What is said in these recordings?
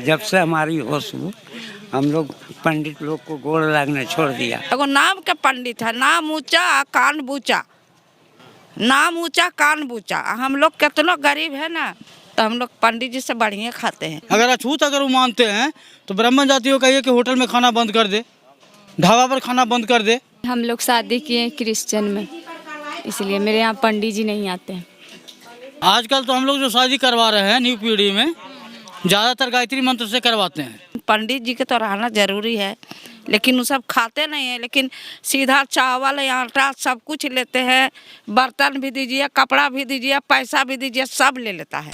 जब से हमारी होश हुई हम लोग पंडित लोग को गोड़ लगने छोड़ दिया। एगो नाम के पंडित है, नाम ऊंचा कान बूचा, नाम ऊंचा कान बूचा। हम लोग कितना गरीब है ना, तो हम लोग पंडित जी से बढ़िया खाते हैं। अगर अछूत अगर वो मानते हैं तो ब्राह्मण जातियों का ये कि होटल में खाना बंद कर दे, ढाबा पर खाना बंद कर दे। हम लोग शादी किए क्रिश्चियन में, इसलिए मेरे यहाँ पंडित जी नहीं आते हैं। आजकल तो हम लोग जो शादी करवा रहे हैं न्यू पीढ़ी में ज़्यादातर गायत्री मंत्र से करवाते हैं। पंडित जी के तो रहना जरूरी है, लेकिन वो सब खाते नहीं है। लेकिन सीधा चावल आटा सब कुछ लेते हैं, बर्तन भी दीजिए, कपड़ा भी दीजिए, पैसा भी दीजिए, सब ले लेता है।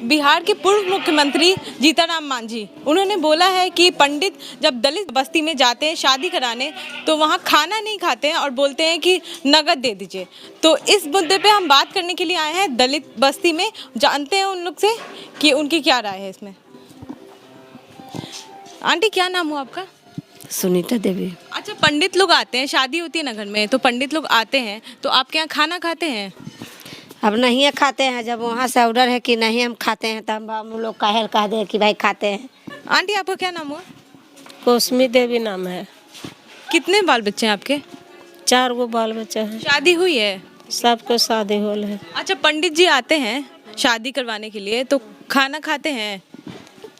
बिहार के पूर्व मुख्यमंत्री जीतनराम मांझी, उन्होंने बोला है कि पंडित जब दलित बस्ती में जाते हैं शादी कराने तो वहाँ खाना नहीं खाते हैं और बोलते हैं कि नगद दे दीजिए। तो इस मुद्दे पे हम बात करने के लिए आए हैं दलित बस्ती में, जानते हैं उन लोग से कि उनकी क्या राय है इसमें। आंटी क्या नाम हुआ आपका? सुनीता देवी। अच्छा, पंडित लोग आते हैं, शादी होती है ना घर में, तो पंडित लोग आते हैं तो आपके यहाँ खाना खाते हैं? अब नहीं खाते हैं, जब वहाँ से ऑर्डर है कि नहीं हम खाते हैं तब हम लोग काहे कह दे कि भाई खाते हैं। आंटी आपका क्या नाम हुआ? कोसमी देवी नाम है। कितने बाल बच्चे हैं आपके? 4 गो बाल बच्चे हैं। शादी हुई है? सबको शादी होल है। अच्छा, पंडित जी आते हैं शादी करवाने के लिए तो खाना खाते हैं?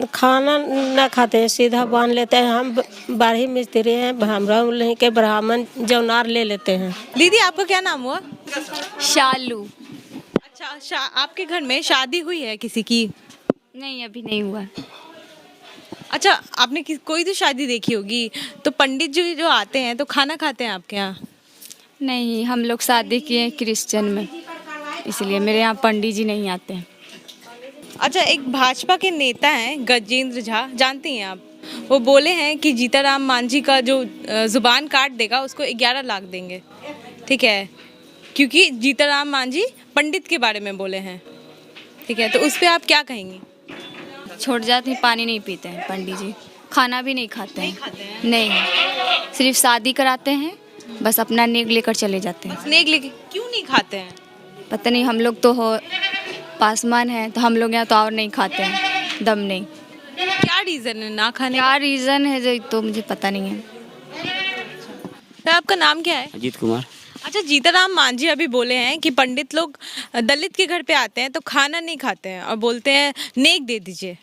खाना ना खाते हैं, सीधा बांध लेते हैं। हम बारही मिस्त्री हैं, हमरा नहीं के ब्राह्मण जौनार ले लेते हैं। दीदी आपका क्या नाम हुआ? शालू। अच्छा, आपके घर में शादी हुई है किसी की? नहीं, अभी नहीं हुआ। अच्छा, आपने कोई तो शादी देखी होगी, तो पंडित जी जो आते हैं तो खाना खाते हैं आपके यहाँ? नहीं, हम लोग शादी किए क्रिश्चियन में, इसलिए मेरे यहाँ पंडित जी नहीं आते हैं। अच्छा, एक भाजपा के नेता हैं गजेंद्र झा, जानती हैं आप? वो बोले हैं कि जीतनराम मांझी का जो जुबान काट देगा उसको 11 लाख देंगे, ठीक है, क्योंकि जीतनराम मांझी पंडित के बारे में बोले हैं, ठीक है। तो उस पर आप क्या कहेंगी? छोड़ जाते हैं, पानी नहीं पीते हैं पंडित जी, खाना भी नहीं खाते हैं। नहीं, सिर्फ शादी कराते हैं, बस अपना नेग लेकर चले जाते हैं। नेग लेके क्यों नहीं खाते हैं? पता नहीं, हम लोग तो हो पासवान है तो हम लोग यहाँ तो और नहीं खाते हैं, दम नहीं। क्या रीज़न है ना खाने का? क्या रीज़न है जो तो मुझे पता नहीं है। तो आपका नाम क्या है? अजीत कुमार। अच्छा, जीतनराम मांझी अभी बोले हैं कि पंडित लोग दलित के घर पे आते हैं तो खाना नहीं खाते हैं और बोलते हैं नेक दे दीजिए।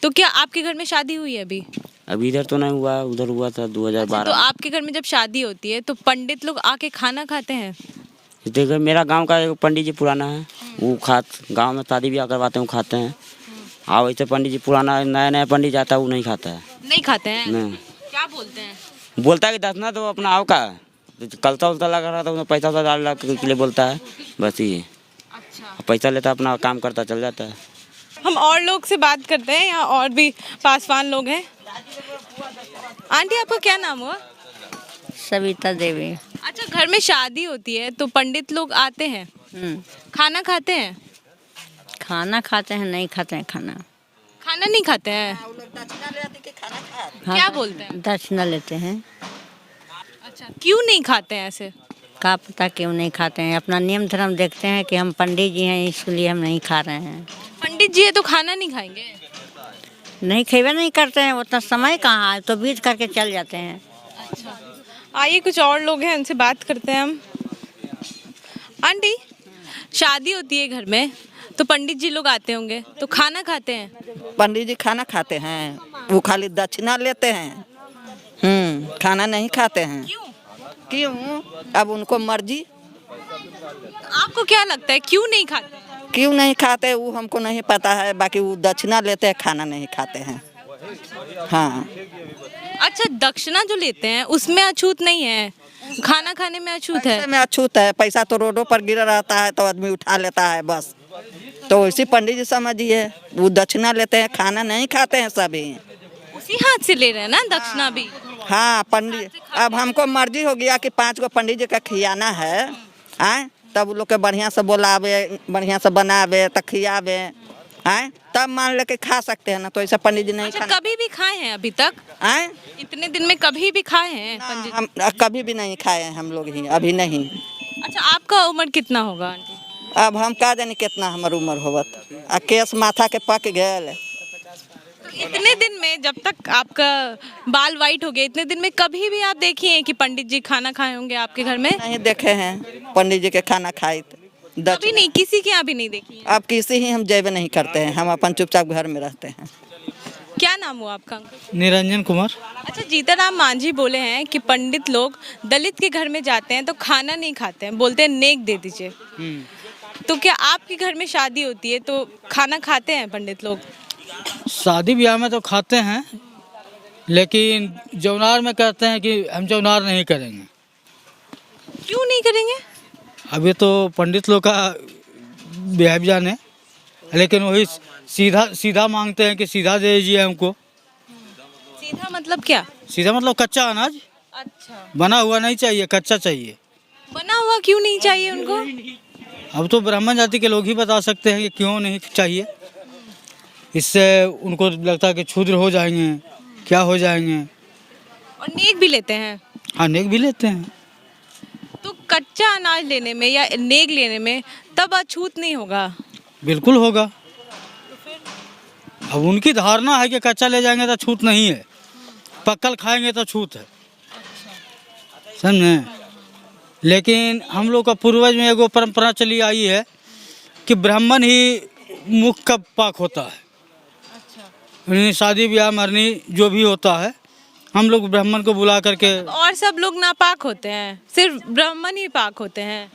तो क्या आपके घर में शादी हुई है अभी? अभी इधर तो नहीं हुआ, उधर हुआ था 2012। अच्छा, तो आपके घर में जब शादी होती है तो पंडित लोग आके खाना खाते हैं? देखो, मेरा गांव का एक पंडित जी पुराना है, वो गांव में शादी ब्याह करवाते हैं, वो खाते हैं। हाँ, वैसे पंडित जी पुराना नया नया पंडित जाता है वो नहीं खाता है। नहीं खाते हैं? नहीं। क्या बोलते हैं? बोलता है कि दसना तो अपना आओ का कलता उलता लगा रहा था, उसमें पैसा वैसा डाल के लिए बोलता है, बस ये। अच्छा, पैसा लेता है, अपना काम करता चल जाता है। हम और लोग से बात करते हैं, यहाँ और भी पासवान लोग हैं। आंटी आपका क्या नाम हुआ? सविता देवी। अच्छा, घर में शादी होती है तो पंडित लोग आते हैं, खाना खाते हैं? खाना खाते हैं, नहीं खाते हैं खाना। खाना नहीं खाते हैं? क्या बोलते हैं? दक्षिणा लेते हैं। अच्छा, क्यों नहीं खाते हैं ऐसे? का पता क्यों नहीं खाते हैं, अपना नियम धर्म देखते हैं कि हम पंडित जी हैं इसलिए हम नहीं खा रहे हैं। पंडित जी है तो खाना नहीं खाएंगे? नहीं खेवे नहीं करते हैं, उतना समय कहाँ है, तो बीच करके चल जाते हैं। अच्छा, आइए कुछ और लोग हैं उनसे बात करते हैं हम। आंटी, शादी होती है घर में तो पंडित जी लोग आते होंगे तो खाना खाते हैं? पंडित जी खाना खाते हैं, वो खाली दक्षिणा लेते हैं, खाना नहीं खाते हैं। क्यों? अब उनको मर्जी। आपको क्या लगता है क्यों नहीं खाते? क्यों नहीं खाते वो हमको नहीं पता है, बाकी वो दक्षिणा लेते हैं, खाना नहीं खाते हैं। हाँ। अच्छा, दक्षिणा जो लेते हैं उसमें अछूत नहीं है, खाना खाने में अछूत है? पैसे में अछूत है, पैसा तो रोडों पर गिरा रहता है तो आदमी उठा लेता है बस। तो इसी पंडित जी समझिए, वो दक्षिणा लेते हैं, खाना नहीं खाते हैं सभी। उसी हाथ से ले रहे हैं ना दक्षिणा भी? हाँ, पंडित अब हमको मर्जी हो गया कि 5 गो पंडित जी का खियाना है, आए तब लोग के बढ़िया से बोलावे, बढ़िया से बनावे, तब खियावे, आए तब मान लेके खा सकते हैं ना, तो ऐसा पंडित जी नहीं। अच्छा, कभी भी खाए हैं अभी तक? आए इतने दिन में कभी भी खाए हैं पंडित? हम कभी भी नहीं खाए हैं हम लोग ही, अभी नहीं। अच्छा, आपका उम्र कितना होगा आंटी? अब हम का जानी कितना हमार उम्र होवत आ केस माथा के पक गए। इतने दिन में जब तक आपका बाल वाइट हो गए, इतने दिन में कभी भी आप देखिए हैं कि पंडित जी खाना खाए होंगे आपके घर में? नहीं देखे हैं पंडित जी के खाना खाए कभी नहीं, किसी के यहाँ भी नहीं देखी है? अब किसी ही हम जैब नहीं करते हैं, हम अपन चुपचाप घर में रहते हैं। क्या नाम हुआ आपका अंकल? निरंजन कुमार। अच्छा, जीतनराम मांझी बोले हैं कि पंडित लोग दलित के घर में जाते हैं तो खाना नहीं खाते हैं, बोलते हैं नेक दे दीजिए। तो क्या आपके घर में शादी होती है तो खाना खाते हैं पंडित लोग? शादी ब्याह में तो खाते हैं, लेकिन जौनार में कहते हैं कि हम जौनार नहीं करेंगे। क्यों नहीं करेंगे? अभी तो पंडित लोग का ब्याह भी जाने, लेकिन वही सीधा सीधा मांगते हैं कि सीधा दे दीजिए हमको। सीधा मतलब क्या? सीधा मतलब कच्चा अनाज, अच्छा, बना हुआ नहीं चाहिए, कच्चा चाहिए। बना हुआ क्यों नहीं चाहिए उनको? अब तो ब्राह्मण जाति के लोग ही बता सकते हैं कि क्यों नहीं चाहिए। इससे उनको लगता है कि क्षुद्र हो जाएंगे, क्या हो जाएंगे। और नेक भी लेते हैं? हाँ, नेक भी लेते हैं। तो कच्चा अनाज लेने में या नेक लेने में तब अछूत नहीं होगा? बिल्कुल होगा। अब उनकी धारणा है कि कच्चा ले जाएंगे तो छूट नहीं है, पक्कल खाएंगे तो छूट है, समझे। लेकिन हम लोग का पूर्वज में एगो परंपरा चली आई है कि ब्राह्मण ही मुख का पाक होता है। शादी ब्याह मरनी जो भी होता है, हम लोग ब्राह्मण को बुला करके। और सब लोग नापाक होते हैं, सिर्फ ब्राह्मण ही पाक होते हैं?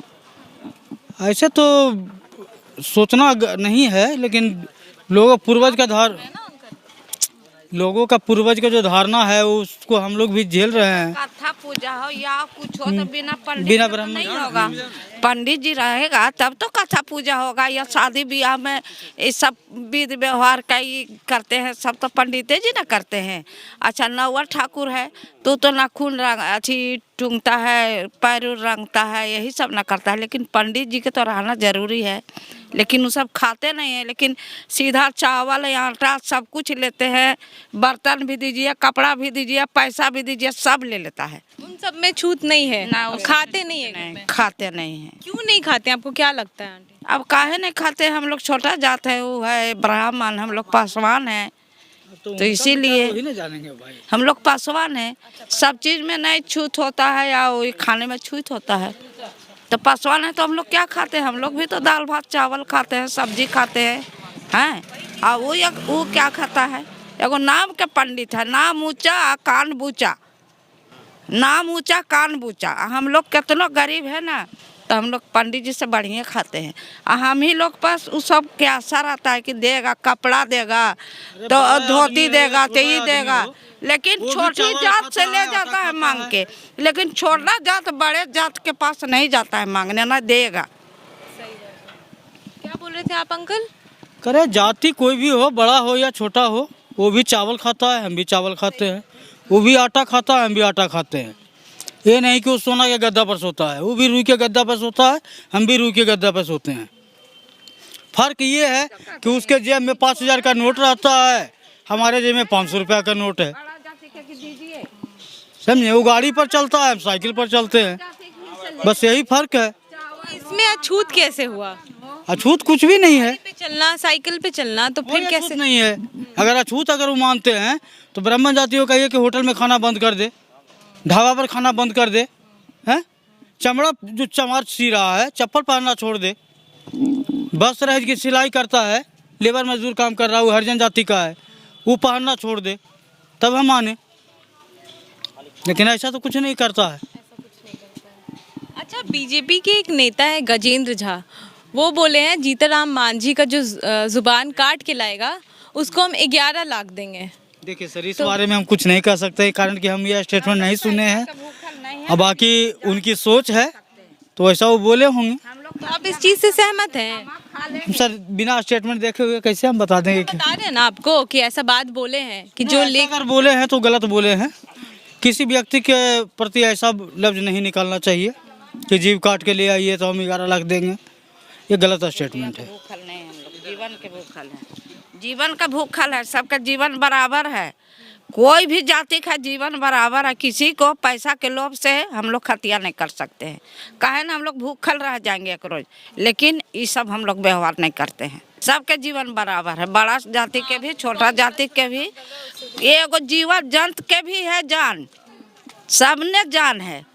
ऐसे तो सोचना नहीं है, लेकिन लोगों का पूर्वज का जो धारणा है उसको हम लोग भी झेल रहे हैं। कथा पूजा हो या कुछ हो तो बिना पंडित बिना के तो ब्राह्मण नहीं होगा। पंडित जी रहेगा तब तो कथा पूजा होगा, या शादी ब्याह में ये सब विधि व्यवहार का ही करते हैं, सब तो पंडित जी ना करते हैं। अच्छा, नौवर ठाकुर है तो नाखून रंग अच्छी टूंगता है, पैर रंगता है, यही सब ना करता है। लेकिन पंडित जी के तो रहना जरूरी है, लेकिन वो सब खाते नहीं है। लेकिन सीधा चावल आटा सब कुछ लेते हैं, बर्तन भी दीजिए, कपड़ा भी दीजिए, पैसा भी दीजिए, सब ले लेता है। उन सब में छूत नहीं है ना, और खाते नहीं है घर में? खाते नहीं है। क्यों नहीं खाते, आपको क्या लगता है आंटी? अब काहे नहीं खाते, हम लोग छोटा जात है, वो है ब्राह्मण, हम लोग पासवान है, तो इसीलिए जानेंगे भाई। हम लोग पासवान है। सब चीज में नहीं छूत होता है या वही खाने में छूत होता है, तो पासवान है तो हम लोग क्या खाते हैं? हम लोग भी तो दाल भात चावल खाते हैं, सब्जी खाते हैं, हैं। और वो क्या खाता है? एगो नाम के पंडित है, नाम ऊंचा कान बूचा, नाम ऊंचा कान बूचा। हम लोग कितना गरीब है ना, तो हम लोग पंडित जी से बढ़िया खाते हैं। हम ही लोग पास उस सब के आशा रहता है कि देगा, कपड़ा देगा, तो धोती देगा, तेई देगा। लेकिन छोटी जात से ले जाता है मांग के, लेकिन छोटा जात बड़े जात के पास नहीं जाता है मांगने, ना देगा। क्या बोल रहे थे आप अंकल? करे जाति कोई भी हो, बड़ा हो या छोटा हो, वो भी चावल खाता है, हम भी चावल खाते हैं। वो भी आटा खाता है, हम भी आटा खाते हैं। ये नहीं कि वो सोना के गद्दा पर सोता है, वो भी रूई के गद्दा पर सोता है, हम भी रूई के गद्दा पर सोते हैं। फर्क ये है कि उसके जेब में 5,000 का नोट रहता है, हमारे जेब में 500 रुपया का नोट है, समझे। वो गाड़ी पर चलता है, हम साइकिल पर चलते हैं, बस यही फर्क है। इसमें अछूत कैसे हुआ? अछूत कुछ भी नहीं है। पे चलना, साइकिल पे चलना, तो फिर कोई कैसे? अछूत नहीं है। अगर अछूत वो मानते हैं तो ब्राह्मण जातियों कहिए कि होटल में खाना बंद कर दे, ढाबा पर खाना बंद कर दे, हैं। चमड़ा जो चमार सी रहा है, चप्पल पहनना छोड़ दे। बस रह की सिलाई करता है, लेबर मजदूर काम कर रहा है, वो हरिजन जाति का है, वो पहनना छोड़ दे, तब हम माने। लेकिन ऐसा तो कुछ नहीं करता है। अच्छा, बीजेपी के एक नेता है गजेंद्र झा, वो बोले हैं जीतनराम मांझी का जो जुबान काट के लाएगा उसको हम 11 लाख देंगे। देखिए सर, इस बारे में हम कुछ नहीं कर सकते, कारण कि हम ये स्टेटमेंट नहीं सुने हैं। अब बाकी उनकी सोच है तो ऐसा वो बोले होंगे। तो आप इस चीज से सहमत हैं? सर, बिना स्टेटमेंट देखे हुए कैसे हम बता देंगे? बता रहे हैं ना आपको कि ऐसा बात बोले हैं कि जो अगर बोले हैं तो गलत बोले हैं। किसी व्यक्ति के प्रति ऐसा लफ्ज नहीं निकालना चाहिए कि जीव काट के ले आइए तो हम 11 लाख देंगे, ये गलत स्टेटमेंट है। भूखल नहीं, हम लोग जीवन के भूखल है, जीवन का भूखल है, सबका जीवन बराबर है। कोई भी जाति का जीवन बराबर है। किसी को पैसा के लोभ से हम लोग हत्या नहीं कर सकते हैं। काहे ना हम लोग भूखल रह जाएंगे एक रोज, लेकिन ये सब हम लोग व्यवहार नहीं करते हैं। सबके जीवन बराबर है, बड़ा जाति के भी छोटा जाति के भी, एगो जीवन जंतु के भी है जान, सबने जान है,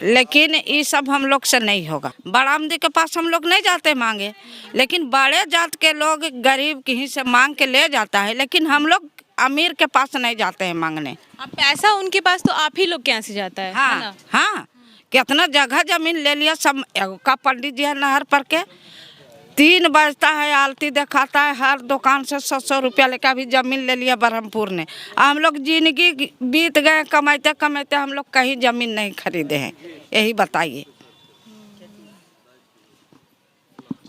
लेकिन ये सब हम लोग से नहीं होगा। बड़ा आमदी के पास हम लोग नहीं जाते मांगे, लेकिन बड़े जात के लोग गरीब कहीं से मांग के ले जाता है, लेकिन हम लोग अमीर के पास नहीं जाते हैं मांगने। अब पैसा उनके पास तो आप ही लोग के यहाँ से जाता है हाँ ना? हाँ, कितना जगह जमीन ले लिया सब। एगो का पंडित जी है नहर पर के 3 बजता है, आलती दिखाता है, हर दुकान से 100 रुपया लेकर अभी जमीन ले लिया ब्रह्मपुर ने। हम लोग जिंदगी बीत गए कमाते कमाते, हम लोग कहीं जमीन नहीं खरीदे हैं। यही बताइए।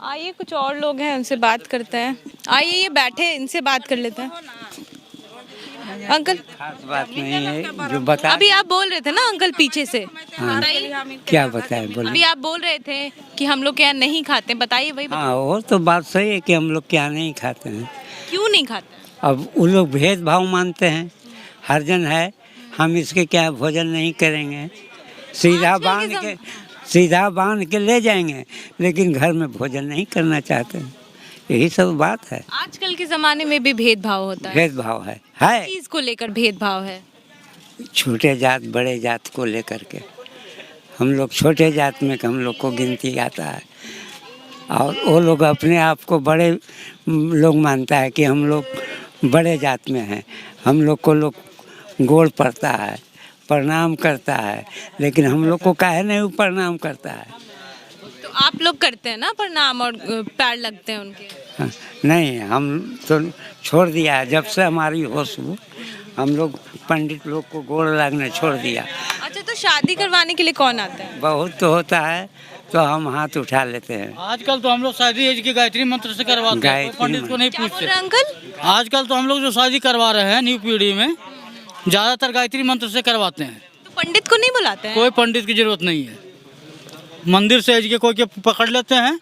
आइए कुछ और लोग हैं, उनसे बात करते हैं। आइए ये बैठे, इनसे बात कर लेते हैं। अंकल, खास बात नहीं है जो बता। अभी आप बोल रहे थे ना अंकल पीछे से, हाँ, बताइए। क्या बताए बोले। अभी आप बोल रहे थे कि हम लोग क्या नहीं खाते, बताइए वही। हाँ, वो तो बात सही है कि हम लोग क्या नहीं खाते हैं। क्यों नहीं खाते? अब वो लोग भेदभाव मानते हैं, हर जन है, हम इसके क्या भोजन नहीं करेंगे, सीधा बांध के ले जाएंगे, लेकिन घर में भोजन नहीं करना चाहते हैं। यही सब बात है। आजकल के जमाने में भी भेदभाव होता है। भेदभाव है चीज को लेकर भेदभाव है। छोटे जात बड़े जात को लेकर के। हम लोग छोटे जात में हम लोग को गिनती आता है, और वो लोग अपने आप को बड़े लोग मानता है कि हम लोग बड़े जात में हैं। हम लोग को लोग गोड़ पड़ता है, प्रणाम करता है, लेकिन हम लोग को काहे नहीं प्रणाम करता है। तो आप लोग करते हैं ना प्रणाम और पैर लगते हैं उनके? हाँ, नहीं, हम तो छोड़ दिया है। जब से हमारी होश हुई, हम लोग पंडित लोग को गोड़ लगने छोड़ दिया। अच्छा, तो शादी करवाने के लिए कौन आता है? बहुत तो होता है, तो हम हाथ उठा लेते हैं। आजकल तो हम लोग शादी एज की गायत्री मंत्र से करवाते हैं, कोई पंडित को नहीं क्या बोल पूछते। रहे हैं अंकल? आजकल तो हम लोग जो शादी करवा रहे हैं न्यू पीढ़ी में, ज़्यादातर गायत्री मंत्र से करवाते हैं। तो पंडित को नहीं बुलाते हैं? कोई पंडित की जरूरत नहीं है। मंदिर से एज के कोई के पकड़ लेते हैं,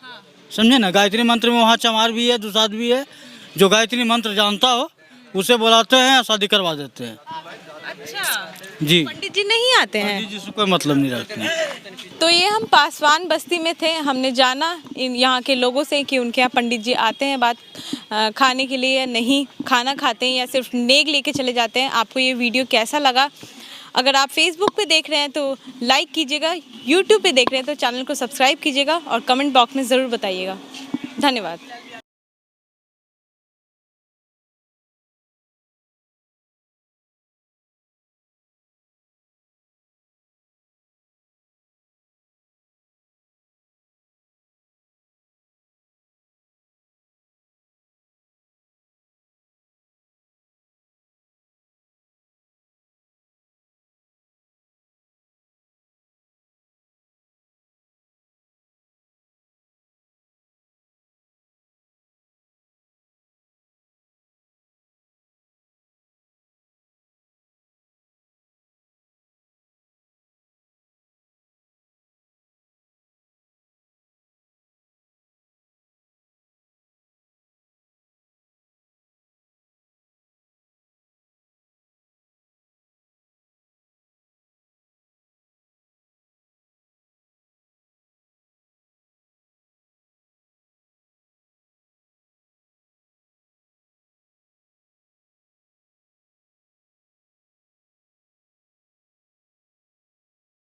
समझे ना। गायत्री मंत्र में वहाँ चमार भी है, दुसाध भी है। जो गायत्री मंत्र जानता हो उसे बुलाते हैं, शादी करवा देते हैं। अच्छा जी, पंडित जी नहीं आते हैं? पंडित जी से कोई मतलब नहीं रखते हैं। तो ये हम पासवान बस्ती में थे, हमने जाना इन यहाँ के लोगों से कि उनके यहाँ पंडित जी आते हैं बात खाने के लिए, नहीं खाना खाते हैं या सिर्फ नेग लेके चले जाते हैं। आपको ये वीडियो कैसा लगा? अगर आप फेसबुक पे देख रहे हैं तो लाइक कीजिएगा, यूट्यूब पे देख रहे हैं तो चैनल को सब्सक्राइब कीजिएगा और कमेंट बॉक्स में ज़रूर बताइएगा। धन्यवाद।